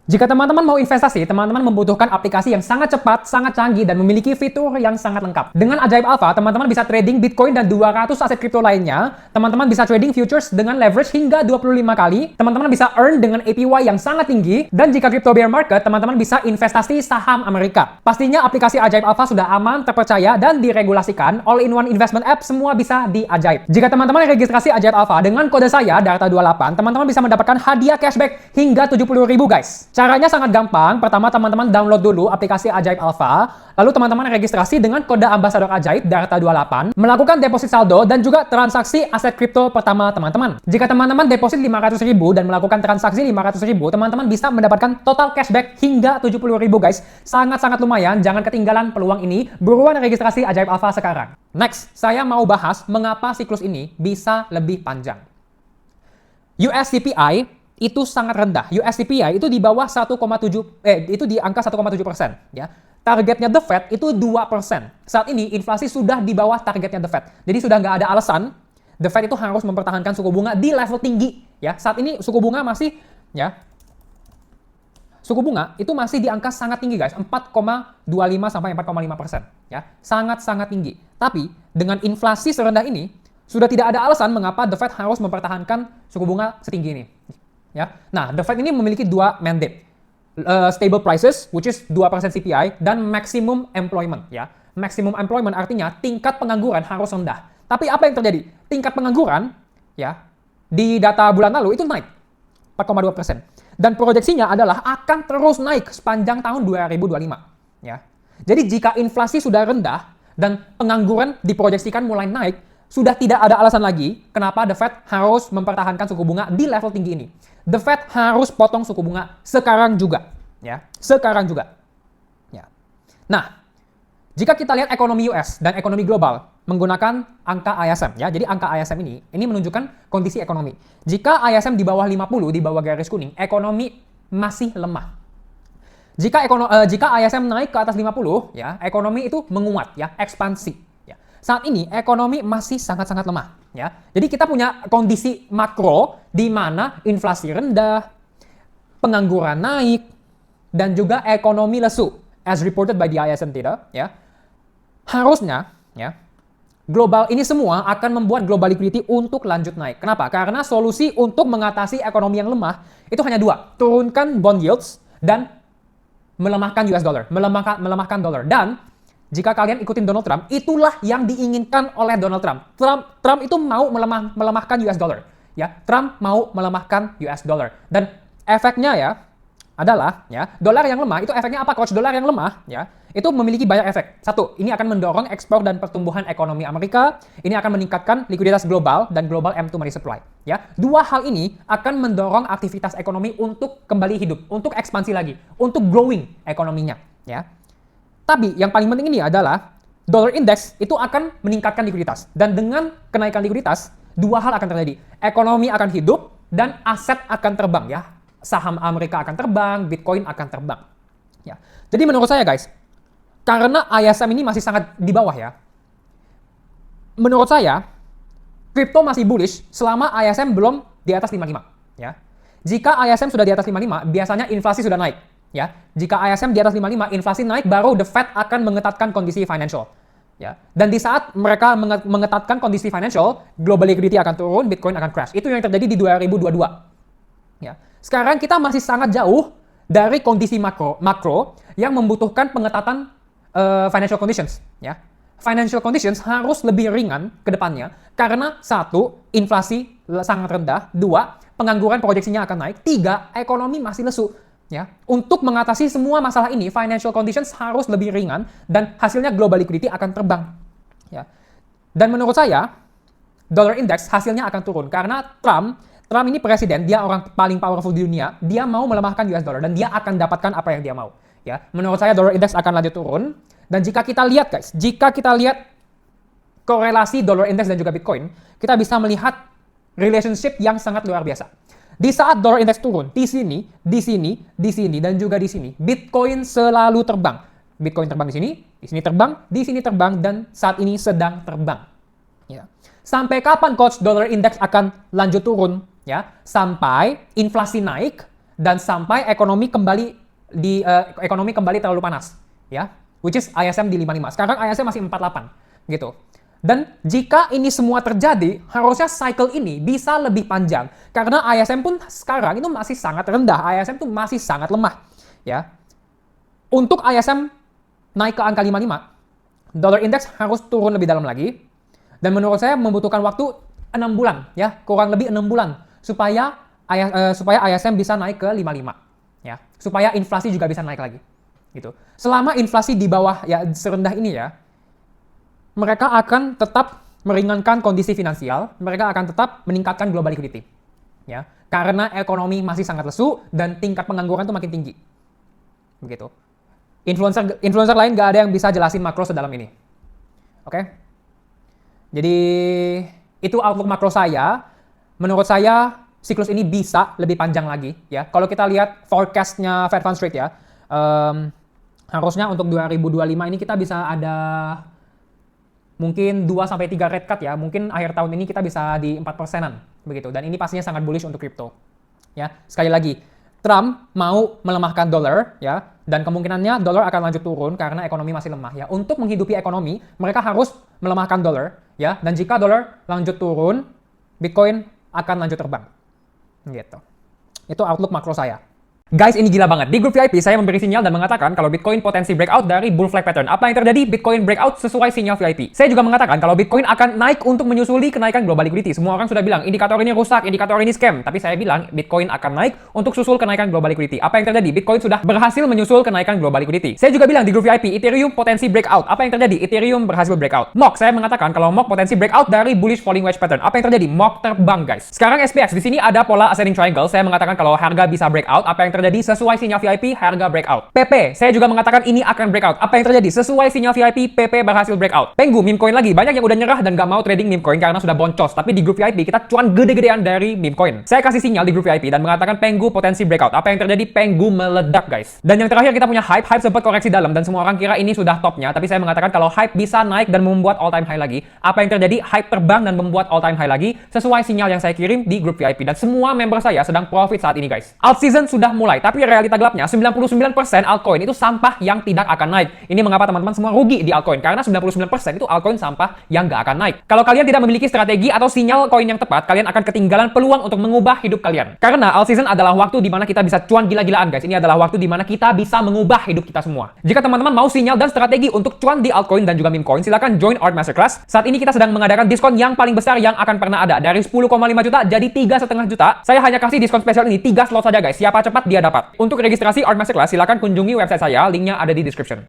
Jika teman-teman mau investasi, teman-teman membutuhkan aplikasi yang sangat cepat, sangat canggih, dan memiliki fitur yang sangat lengkap. Dengan Ajaib Alpha, teman-teman bisa trading Bitcoin dan 200 aset kripto lainnya. Teman-teman bisa trading futures dengan leverage hingga 25 kali. Teman-teman bisa earn dengan APY yang sangat tinggi. Dan jika crypto bear market, teman-teman bisa investasi saham Amerika. Pastinya aplikasi Ajaib Alpha sudah aman, terpercaya, dan diregulasikan. All-in-one investment app, semua bisa di Ajaib. Jika teman-teman registrasi Ajaib Alpha dengan kode saya, Darta28, teman-teman bisa mendapatkan hadiah cashback hingga 70.000 guys. Caranya sangat gampang. Pertama, teman-teman download dulu aplikasi Ajaib Alpha. Lalu teman-teman registrasi dengan kode ambasador Ajaib Darta28, melakukan deposit saldo dan juga transaksi aset kripto pertama teman-teman. Jika teman-teman deposit 500.000 dan melakukan transaksi 500.000, teman-teman bisa mendapatkan total cashback hingga 70.000 guys. Sangat-sangat lumayan, jangan ketinggalan peluang ini. Buruan registrasi Ajaib Alpha sekarang. Next, saya mau bahas mengapa siklus ini bisa lebih panjang. US CPI itu sangat rendah. US CPI itu di bawah 1,7 itu di angka 1,7% ya. Targetnya The Fed itu 2%. Saat ini inflasi sudah di bawah targetnya The Fed. Jadi sudah nggak ada alasan The Fed itu harus mempertahankan suku bunga di level tinggi ya. Saat ini suku bunga masih ya. Suku bunga itu masih di angka sangat tinggi guys, 4,25 sampai 4,5% ya. Sangat-sangat tinggi. Tapi dengan inflasi serendah ini sudah tidak ada alasan mengapa The Fed harus mempertahankan suku bunga setinggi ini. Ya. Nah, The Fed ini memiliki dua mandate. Stable prices, which is 2% CPI, dan maximum employment. Ya. Maximum employment artinya tingkat pengangguran harus rendah. Tapi apa yang terjadi? Tingkat pengangguran ya, di data bulan lalu itu naik 4,2%. Dan proyeksinya adalah akan terus naik sepanjang tahun 2025. Ya. Jadi jika inflasi sudah rendah dan pengangguran diproyeksikan mulai naik, sudah tidak ada alasan lagi kenapa The Fed harus mempertahankan suku bunga di level tinggi ini. The Fed harus potong suku bunga sekarang juga, ya. Sekarang juga. Ya. Nah, jika kita lihat ekonomi US dan ekonomi global menggunakan angka ISM, ya. Jadi angka ISM ini menunjukkan kondisi ekonomi. Jika ISM di bawah 50, di bawah garis kuning, ekonomi masih lemah. Jika ISM naik ke atas 50, ya, ekonomi itu menguat, ya, ekspansi. Saat ini ekonomi masih sangat-sangat lemah, ya. Jadi kita punya kondisi makro di mana inflasi rendah, pengangguran naik, dan juga ekonomi lesu, as reported by the ISM data, ya. Harusnya, ya, global ini semua akan membuat global liquidity untuk lanjut naik. Kenapa? Karena solusi untuk mengatasi ekonomi yang lemah itu hanya dua, turunkan bond yields dan melemahkan US dollar, melemahkan dolar. Dan jika kalian ikutin Donald Trump, itulah yang diinginkan oleh Donald Trump. Trump itu mau melemahkan US dollar. Ya, Trump mau melemahkan US dollar. Dan efeknya ya adalah ya, dolar yang lemah itu efeknya apa coach? Dolar yang lemah ya, itu memiliki banyak efek. Satu, ini akan mendorong ekspor dan pertumbuhan ekonomi Amerika. Ini akan meningkatkan likuiditas global dan global M2 money supply. Ya, dua hal ini akan mendorong aktivitas ekonomi untuk kembali hidup, untuk ekspansi lagi, untuk growing ekonominya. Ya. Tapi yang paling penting ini adalah dollar index itu akan meningkatkan likuiditas. Dan dengan kenaikan likuiditas, dua hal akan terjadi. Ekonomi akan hidup dan aset akan terbang ya. Saham Amerika akan terbang, Bitcoin akan terbang. Ya. Jadi menurut saya guys, karena ISM ini masih sangat di bawah ya. Menurut saya, kripto masih bullish selama ISM belum di atas 55 ya. Jika ISM sudah di atas 55, biasanya inflasi sudah naik. Ya, jika ISM di atas 55, inflasi naik, baru The Fed akan mengetatkan kondisi financial. Ya, dan di saat mereka mengetatkan kondisi financial, global liquidity akan turun, Bitcoin akan crash. Itu yang terjadi di 2022. Ya, sekarang kita masih sangat jauh dari kondisi makro yang membutuhkan pengetatan financial conditions. Ya, financial conditions harus lebih ringan ke depannya karena satu, inflasi sangat rendah, dua, pengangguran proyeksinya akan naik, tiga, ekonomi masih lesu. Ya, untuk mengatasi semua masalah ini, financial conditions harus lebih ringan dan hasilnya global liquidity akan terbang. Ya. Dan menurut saya, dollar index hasilnya akan turun karena Trump ini presiden, dia orang paling powerful di dunia, dia mau melemahkan US dollar dan dia akan dapatkan apa yang dia mau. Ya, menurut saya dollar index akan lanjut turun. Dan jika kita lihat guys, korelasi dollar index dan juga Bitcoin, kita bisa melihat relationship yang sangat luar biasa. Di saat dollar index turun, di sini, dan juga di sini, Bitcoin selalu terbang. Bitcoin terbang di sini terbang, dan saat ini sedang terbang. Ya. Sampai kapan coach dollar index akan lanjut turun? Ya, sampai inflasi naik dan sampai ekonomi kembali terlalu panas, ya. Which is ISM di 55. Sekarang ISM masih 48 gitu. Dan jika ini semua terjadi, harusnya cycle ini bisa lebih panjang karena ISM pun sekarang itu masih sangat rendah. ISM itu masih sangat lemah, ya. Untuk ISM naik ke angka 55, dollar index harus turun lebih dalam lagi. Dan menurut saya membutuhkan waktu 6 bulan, ya, kurang lebih 6 bulan supaya ISM bisa naik ke 55, ya. Supaya inflasi juga bisa naik lagi. Gitu. Selama inflasi di bawah ya serendah ini ya, mereka akan tetap meringankan kondisi finansial, mereka akan tetap meningkatkan global liquidity. Ya, karena ekonomi masih sangat lesu dan tingkat pengangguran itu makin tinggi. Begitu. Influencer lain nggak ada yang bisa jelasin makro sedalam ini. Oke? Jadi itu outlook makro saya. Menurut saya siklus ini bisa lebih panjang lagi ya. Kalau kita lihat forecast-nya Fed Funds Rate ya, harusnya untuk 2025 ini kita bisa ada mungkin 2-3 rate cut ya. Mungkin akhir tahun ini kita bisa di 4%-an begitu. Dan ini pastinya sangat bullish untuk crypto. Ya, sekali lagi, Trump mau melemahkan dolar ya, dan kemungkinannya dolar akan lanjut turun karena ekonomi masih lemah ya. Untuk menghidupi ekonomi, mereka harus melemahkan dolar ya, dan jika dolar lanjut turun, Bitcoin akan lanjut terbang. Gitu. Itu outlook makro saya. Guys, ini gila banget. Di grup VIP saya memberi sinyal dan mengatakan kalau Bitcoin potensi breakout dari bull flag pattern. Apa yang terjadi? Bitcoin breakout sesuai sinyal VIP. Saya juga mengatakan kalau Bitcoin akan naik untuk menyusuli kenaikan global liquidity. Semua orang sudah bilang indikator ini rusak, indikator ini scam. Tapi saya bilang Bitcoin akan naik untuk susul kenaikan global liquidity. Apa yang terjadi? Bitcoin sudah berhasil menyusul kenaikan global liquidity. Saya juga bilang di grup VIP Ethereum potensi breakout. Apa yang terjadi? Ethereum berhasil breakout. MOC, saya mengatakan kalau MOC potensi breakout dari bullish falling wedge pattern. Apa yang terjadi? MOC terbang, guys. Sekarang SPX di sini ada pola ascending triangle. Saya mengatakan kalau harga bisa breakout. Apa yang terjadi? Sesuai sinyal VIP, harga breakout. PP, saya juga mengatakan ini akan breakout. Apa yang terjadi? Sesuai sinyal VIP, PP berhasil breakout. Penggu, meme coin lagi. Banyak yang udah nyerah dan gak mau trading meme coin karena sudah boncos. Tapi di grup VIP kita cuan gede-gedean dari meme coin. Saya kasih sinyal di grup VIP dan mengatakan Penggu potensi breakout. Apa yang terjadi? Penggu meledak, guys. Dan yang terakhir kita punya hype. Hype sempat koreksi dalam dan semua orang kira ini sudah topnya. Tapi saya mengatakan kalau hype bisa naik dan membuat all time high lagi. Apa yang terjadi? Hype terbang dan membuat all time high lagi sesuai sinyal yang saya kirim di grup VIP. Dan semua member saya sedang profit saat ini, guys. Alt season sudah mulai, tapi realita gelapnya 99% altcoin itu sampah yang tidak akan naik. Ini mengapa teman-teman semua rugi di altcoin, karena 99% itu altcoin sampah yang nggak akan naik. Kalau kalian tidak memiliki strategi atau sinyal koin yang tepat, kalian akan ketinggalan peluang untuk mengubah hidup kalian. Karena alt season adalah waktu di mana kita bisa cuan gila-gilaan, guys. Ini adalah waktu di mana kita bisa mengubah hidup kita semua. Jika teman-teman mau sinyal dan strategi untuk cuan di altcoin dan juga meme coin, silakan join Art Masterclass. Saat ini kita sedang mengadakan diskon yang paling besar yang akan pernah ada, dari 10,5 juta jadi 3,5 juta. Saya hanya kasih diskon spesial ini 3 slot saja, guys. Siapa cepat dia dapat. Untuk registrasi Art Masterclass, silakan kunjungi website saya, linknya ada di description.